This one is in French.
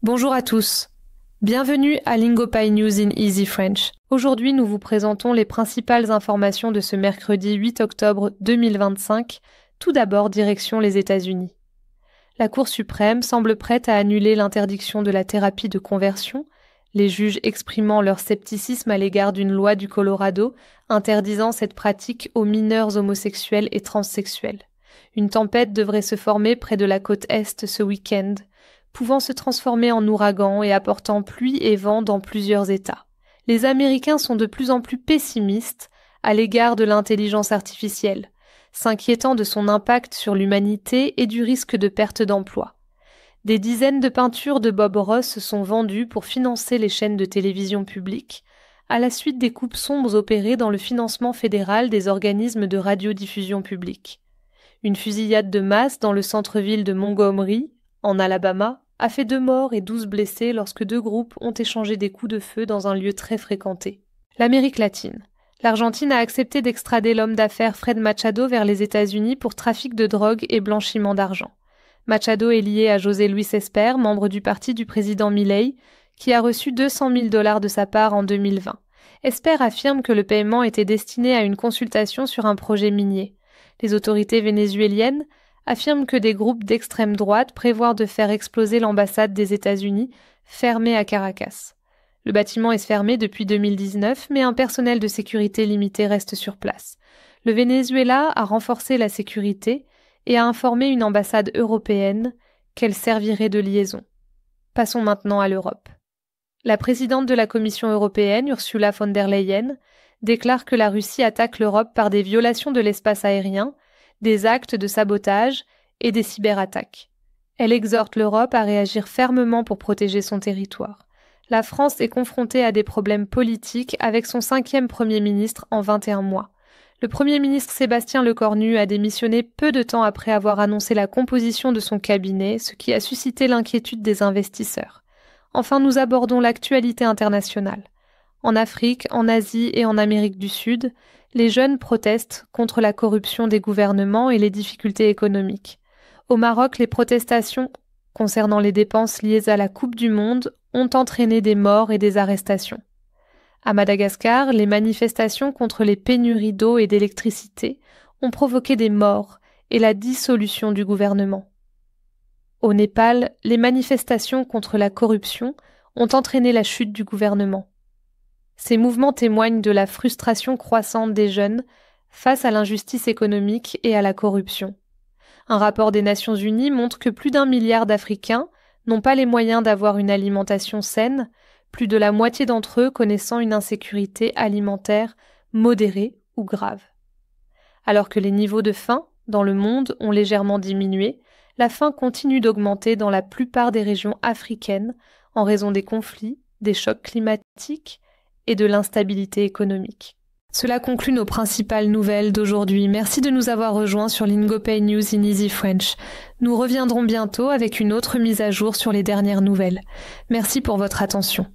Bonjour à tous. Bienvenue à Lingopie News in Easy French. Aujourd'hui, nous vous présentons les principales informations de ce mercredi 8 octobre 2025. Tout d'abord, direction les États-Unis. La Cour suprême semble prête à annuler l'interdiction de la thérapie de conversion, les juges exprimant leur scepticisme à l'égard d'une loi du Colorado interdisant cette pratique aux mineurs homosexuels et transsexuels. Une tempête devrait se former près de la côte Est ce week-end, pouvant se transformer en ouragan et apportant pluie et vent dans plusieurs États. Les Américains sont de plus en plus pessimistes à l'égard de l'intelligence artificielle, s'inquiétant de son impact sur l'humanité et du risque de perte d'emploi. Des dizaines de peintures de Bob Ross sont vendues pour financer les chaînes de télévision publiques, à la suite des coupes sombres opérées dans le financement fédéral des organismes de radiodiffusion publique. Une fusillade de masse dans le centre-ville de Montgomery, en Alabama, a fait 2 morts et 12 blessés lorsque 2 groupes ont échangé des coups de feu dans un lieu très fréquenté. L'Amérique latine. L'Argentine a accepté d'extrader l'homme d'affaires Fred Machado vers les États-Unis pour trafic de drogue et blanchiment d'argent. Machado est lié à José Luis Esper, membre du parti du président Milei, qui a reçu $200 000 de sa part en 2020. Esper affirme que le paiement était destiné à une consultation sur un projet minier. Les autorités vénézuéliennes affirment que des groupes d'extrême droite prévoient de faire exploser l'ambassade des États-Unis, fermée à Caracas. Le bâtiment est fermé depuis 2019, mais un personnel de sécurité limité reste sur place. Le Venezuela a renforcé la sécurité et a informé une ambassade européenne qu'elle servirait de liaison. Passons maintenant à l'Europe. La présidente de la Commission européenne, Ursula von der Leyen, déclare que la Russie attaque l'Europe par des violations de l'espace aérien, des actes de sabotage et des cyberattaques. Elle exhorte l'Europe à réagir fermement pour protéger son territoire. La France est confrontée à des problèmes politiques avec son 5e Premier ministre en 21 mois. Le Premier ministre Sébastien Lecornu a démissionné peu de temps après avoir annoncé la composition de son cabinet, ce qui a suscité l'inquiétude des investisseurs. Enfin, nous abordons l'actualité internationale. En Afrique, en Asie et en Amérique du Sud, les jeunes protestent contre la corruption des gouvernements et les difficultés économiques. Au Maroc, les protestations concernant les dépenses liées à la Coupe du Monde ont entraîné des morts et des arrestations. À Madagascar, les manifestations contre les pénuries d'eau et d'électricité ont provoqué des morts et la dissolution du gouvernement. Au Népal, les manifestations contre la corruption ont entraîné la chute du gouvernement. Ces mouvements témoignent de la frustration croissante des jeunes face à l'injustice économique et à la corruption. Un rapport des Nations Unies montre que plus d'1 milliard d'Africains n'ont pas les moyens d'avoir une alimentation saine, plus de la moitié d'entre eux connaissant une insécurité alimentaire modérée ou grave. Alors que les niveaux de faim dans le monde ont légèrement diminué, la faim continue d'augmenter dans la plupart des régions africaines en raison des conflits, des chocs climatiques et de l'instabilité économique. Cela conclut nos principales nouvelles d'aujourd'hui. Merci de nous avoir rejoints sur Lingopie News in Easy French. Nous reviendrons bientôt avec une autre mise à jour sur les dernières nouvelles. Merci pour votre attention.